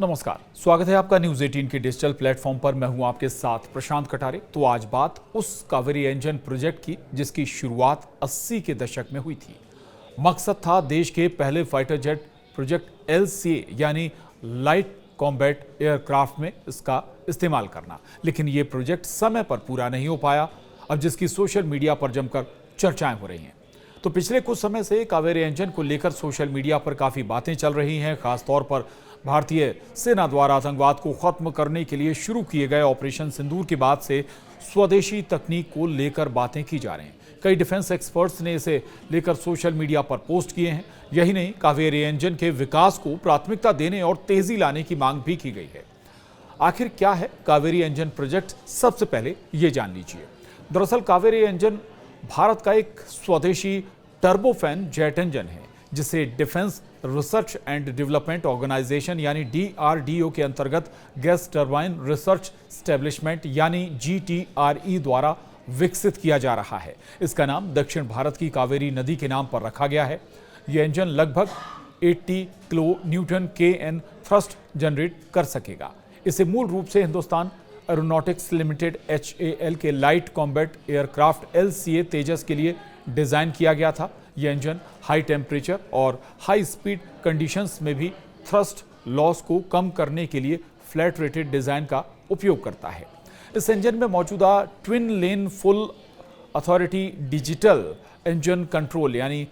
नमस्कार, स्वागत है आपका न्यूज 18 के डिजिटल प्लेटफॉर्म पर। मैं हूं आपके साथ प्रशांत कटारे। तो आज बात उस कावेरी इंजन प्रोजेक्ट की जिसकी शुरुआत 80 के दशक में हुई थी। मकसद था देश के पहले फाइटर जेट प्रोजेक्ट LCA यानी लाइट कॉम्बैट एयरक्राफ्ट में इसका इस्तेमाल करना, लेकिन ये प्रोजेक्ट समय पर पूरा नहीं हो पाया, अब जिसकी सोशल मीडिया पर जमकर चर्चाएं हो रही हैं। तो पिछले कुछ समय से कावेरी इंजन को लेकर सोशल मीडिया पर काफ़ी बातें चल रही हैं। खासतौर पर भारतीय सेना द्वारा आतंकवाद को खत्म करने के लिए शुरू किए गए ऑपरेशन सिंदूर के बाद से स्वदेशी तकनीक को लेकर बातें की जा रही हैं। कई डिफेंस एक्सपर्ट्स ने इसे लेकर सोशल मीडिया पर पोस्ट किए हैं। यही नहीं, कावेरी इंजन के विकास को प्राथमिकता देने और तेजी लाने की मांग भी की गई है। आखिर क्या है कावेरी इंजन प्रोजेक्ट, सबसे पहले ये जान लीजिए। दरअसल कावेरी इंजन भारत का एक स्वदेशी टर्बोफैन जेट इंजन है, जिसे defence research and development organisation यानी DRDO के अंतर्गत गैस टरबाइन रिसर्च एस्टेब्लिशमेंट यानी GTRE द्वारा विकसित किया जा रहा है। इसका नाम दक्षिण भारत की कावेरी नदी के नाम पर रखा गया है। यह इंजन लगभग 80 kilo Newton KN thrust generate कर सकेगा। इसे मूल रूप से हिंदुस्तान एरोनॉटिक्स लिमिटेड HAL के लाइट कॉम्बैट एयरक्राफ्ट LCA तेजस के लिए डिजाइन किया गया था। यह इंजन हाई टेम्परेचर और हाई स्पीड कंडीशंस में भी थ्रस्ट लॉस को कम करने के लिए फ्लैट रेटेड डिजाइन का उपयोग करता है। इस इंजन में मौजूदा twin lane full authority digital engine control यानी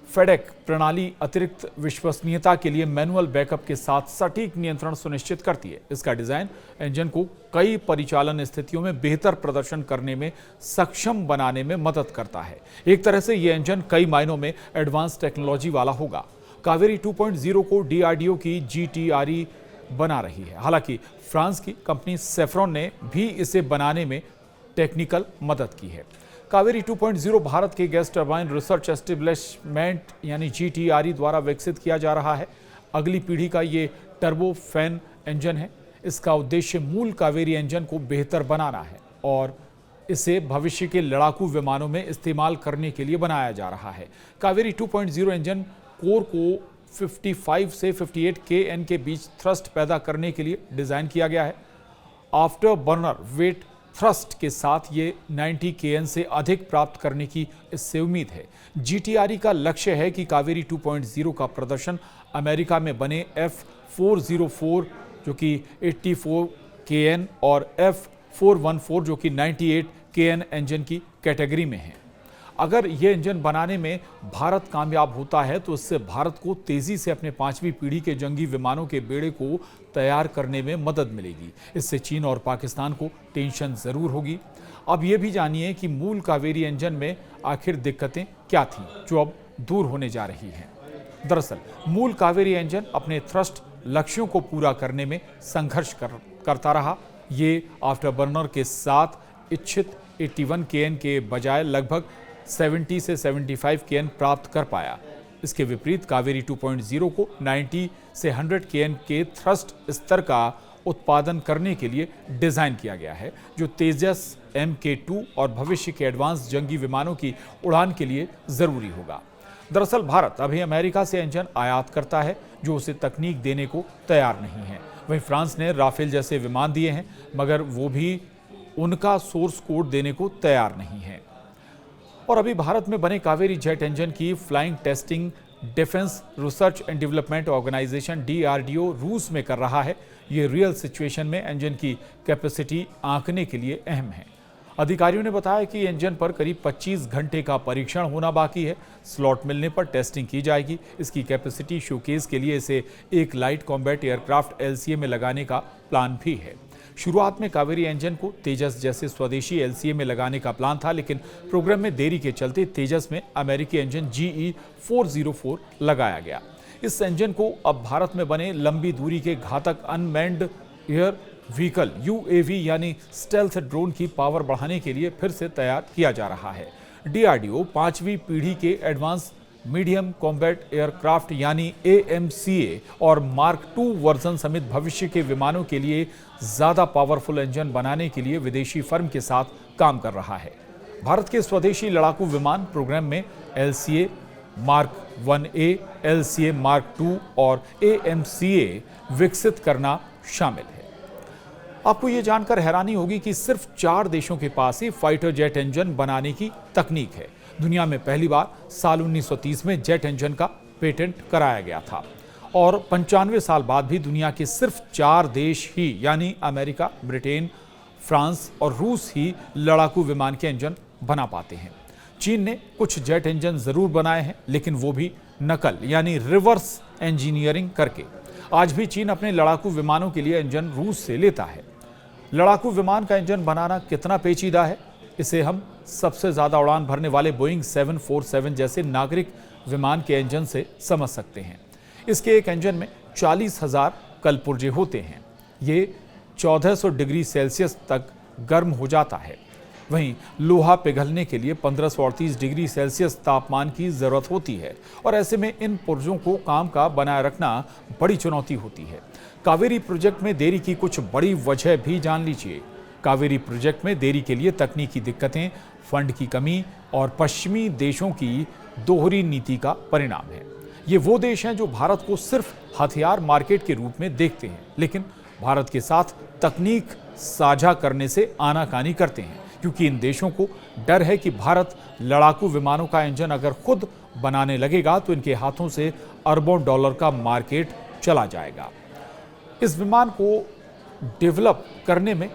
फेडेक प्रणाली अतिरिक्त विश्वसनीयता के लिए मैनुअल बैकअप के साथ सटीक नियंत्रण सुनिश्चित करती है। इसका डिजाइन इंजन को कई परिचालन स्थितियों में बेहतर प्रदर्शन करने में सक्षम बनाने में मदद करता है। एक तरह से यह इंजन कई मायनों में एडवांस टेक्नोलॉजी वाला होगा। कावेरी 2.0 को DRDO की GTRE बना रही है। हालांकि फ्रांस की कंपनी सेफ्रॉन ने भी इसे बनाने में टेक्निकल मदद की है। कावेरी 2.0 भारत के गैस टरबाइन रिसर्च एस्टेब्लिशमेंट यानी GTRE द्वारा विकसित किया जा रहा है। अगली पीढ़ी का ये टर्बोफैन इंजन है। इसका उद्देश्य मूल कावेरी इंजन को बेहतर बनाना है और इसे भविष्य के लड़ाकू विमानों में इस्तेमाल करने के लिए बनाया जा रहा है। कावेरी 2.0 इंजन कोर को 55 से 58 KN के बीच थ्रस्ट पैदा करने के लिए डिजाइन किया गया है। आफ्टर बर्नर वेट थ्रस्ट के साथ ये 90 KN से अधिक प्राप्त करने की इससे उम्मीद है। GTRE का लक्ष्य है कि कावेरी 2.0 का प्रदर्शन अमेरिका में बने F404 जो कि 84 KN और F414 जो कि 98 KN इंजन की कैटेगरी में है। अगर ये इंजन बनाने में भारत कामयाब होता है तो इससे भारत को तेजी से अपने 5वीं पीढ़ी के जंगी विमानों के बेड़े को तैयार करने में मदद मिलेगी। इससे चीन और पाकिस्तान को टेंशन जरूर होगी। अब ये भी जानिए कि मूल कावेरी इंजन में आखिर दिक्कतें क्या थीं जो अब दूर होने जा रही हैं। दरअसल मूल कावेरी इंजन अपने थ्रस्ट लक्ष्यों को पूरा करने में संघर्ष करता रहा। ये आफ्टर बर्नर के साथ इच्छित 81 KN के बजाय लगभग 70 से 75 KN प्राप्त कर पाया। इसके विपरीत कावेरी 2.0 को 90 से 100 KN के थ्रस्ट स्तर का उत्पादन करने के लिए डिजाइन किया गया है, जो तेजस MK2 और भविष्य के एडवांस जंगी विमानों की उड़ान के लिए जरूरी होगा। दरअसल भारत अभी अमेरिका से इंजन आयात करता है जो उसे तकनीक देने को तैयार नहीं है। वहीं फ्रांस ने राफेल जैसे विमान दिए हैं, मगर वो भी उनका सोर्स कोड देने को तैयार नहीं है। और अभी भारत में बने कावेरी जेट इंजन की flying testing defence research and development organisation DRDO रूस में कर रहा है। ये रियल सिचुएशन में इंजन की कैपेसिटी आंकने के लिए अहम है। अधिकारियों ने बताया कि इंजन पर करीब 25 घंटे का परीक्षण होना बाकी है। स्लॉट मिलने पर टेस्टिंग की जाएगी। इसकी कैपेसिटी शोकेस के लिए इसे एक लाइट कॉम्बैट एयरक्राफ्ट LCA में लगाने का प्लान भी है। शुरुआत में कावेरी इंजन को तेजस जैसे स्वदेशी LCA में लगाने का प्लान था, लेकिन प्रोग्राम में देरी के चलते तेजस में अमेरिकी इंजन GE404 लगाया गया। इस इंजन को अब भारत में बने लंबी दूरी के घातक अनमैन्ड एयर व्हीकल UAV यानी स्टेल्थ ड्रोन की पावर बढ़ाने के लिए फिर से तैयार किया जा रहा है। DRDO 5वीं पीढ़ी के एडवांस मीडियम कॉम्बैट एयरक्राफ्ट यानी AMCA और मार्क II वर्जन समेत भविष्य के विमानों के लिए ज्यादा पावरफुल इंजन बनाने के लिए विदेशी फर्म के साथ काम कर रहा है। भारत के स्वदेशी लड़ाकू विमान प्रोग्राम में LCA mark 1A, LCA mark 2 और AMCA विकसित करना शामिल है। आपको ये जानकर हैरानी होगी कि सिर्फ 4 देशों के पास ही फाइटर जेट इंजन बनाने की तकनीक है। दुनिया में पहली बार साल 1930 में जेट इंजन का पेटेंट कराया गया था और 95 साल बाद भी दुनिया के सिर्फ 4 देश ही यानी अमेरिका, ब्रिटेन, फ्रांस और रूस ही लड़ाकू विमान के इंजन बना पाते हैं। चीन ने कुछ जेट इंजन जरूर बनाए हैं, लेकिन वो भी नकल यानी रिवर्स इंजीनियरिंग करके। आज भी चीन अपने लड़ाकू विमानों के लिए इंजन रूस से लेता है। लड़ाकू विमान का इंजन बनाना कितना पेचीदा है, इसे हम सबसे ज्यादा उड़ान भरने वाले बोइंग 747 जैसे नागरिक विमान के इंजन से समझ सकते हैं। इसके एक इंजन में 40,000 कलपुर्जे होते हैं। ये 1400 डिग्री सेल्सियस तक गर्म हो जाता है। वहीं लोहा पिघलने के लिए 1538 डिग्री सेल्सियस तापमान की जरूरत होती है और ऐसे में इन पुर्जों को काम का बनाए रखना बड़ी चुनौती होती है। कावेरी प्रोजेक्ट में देरी की कुछ बड़ी वजह भी जान लीजिए। कावेरी प्रोजेक्ट में देरी के लिए तकनीकी दिक्कतें, फंड की कमी और पश्चिमी देशों की दोहरी नीति का परिणाम है। ये वो देश हैं जो भारत को सिर्फ हथियार मार्केट के रूप में देखते हैं, लेकिन भारत के साथ तकनीक साझा करने से आनाकानी करते हैं, क्योंकि इन देशों को डर है कि भारत लड़ाकू विमानों का इंजन अगर खुद बनाने लगेगा तो इनके हाथों से अरबों डॉलर का मार्केट चला जाएगा। इस विमान को डेवलप करने में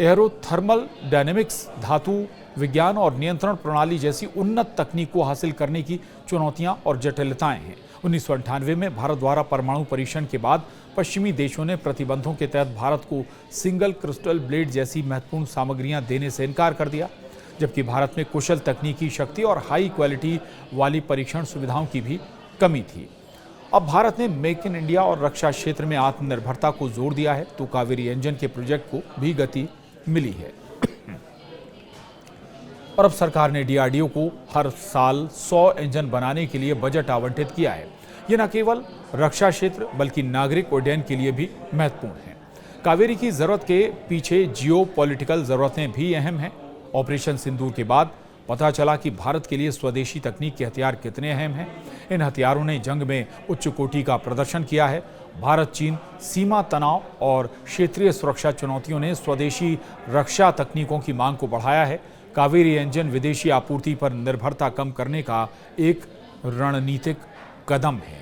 एरोथर्मल डायनेमिक्स, धातु विज्ञान और नियंत्रण प्रणाली जैसी उन्नत तकनीक को हासिल करने की चुनौतियां और जटिलताएं हैं। 1998 में भारत द्वारा परमाणु परीक्षण के बाद पश्चिमी देशों ने प्रतिबंधों के तहत भारत को सिंगल क्रिस्टल ब्लेड जैसी महत्वपूर्ण सामग्रियां देने से इनकार कर दिया, जबकि भारत में कुशल तकनीकी शक्ति और हाई क्वालिटी वाली परीक्षण सुविधाओं की भी कमी थी। अब भारत ने मेक इन इंडिया और रक्षा क्षेत्र में आत्मनिर्भरता को जोर दिया है, तो कावेरी इंजन के प्रोजेक्ट को भी गति मिली है और अब सरकार ने डीआरडीओ को हर साल 100 इंजन बनाने के लिए बजट आवंटित किया है। ये न केवल रक्षा क्षेत्र बल्कि नागरिक उड्डयन के लिए भी महत्वपूर्ण है। कावेरी की जरूरत के पीछे जियो पॉलिटिकल जरूरतें भी अहम हैं। ऑपरेशन सिंदूर के बाद पता चला कि भारत के लिए स्वदेशी तकनीक के हथियार कितने अहम हैं। इन हथियारों ने जंग में उच्च कोटि का प्रदर्शन किया है। भारत चीन सीमा तनाव और क्षेत्रीय सुरक्षा चुनौतियों ने स्वदेशी रक्षा तकनीकों की मांग को बढ़ाया है। कावेरी इंजन विदेशी आपूर्ति पर निर्भरता कम करने का एक रणनीतिक कदम है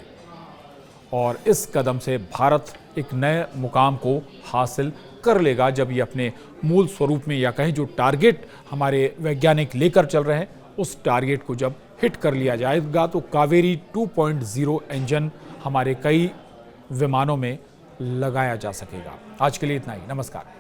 और इस कदम से भारत एक नए मुकाम को हासिल कर लेगा जब ये अपने मूल स्वरूप में, या कहें जो टारगेट हमारे वैज्ञानिक लेकर चल रहे हैं, उस टारगेट को जब हिट कर लिया जाएगा तो कावेरी 2.0 इंजन हमारे कई विमानों में लगाया जा सकेगा। आज के लिए इतना ही। नमस्कार।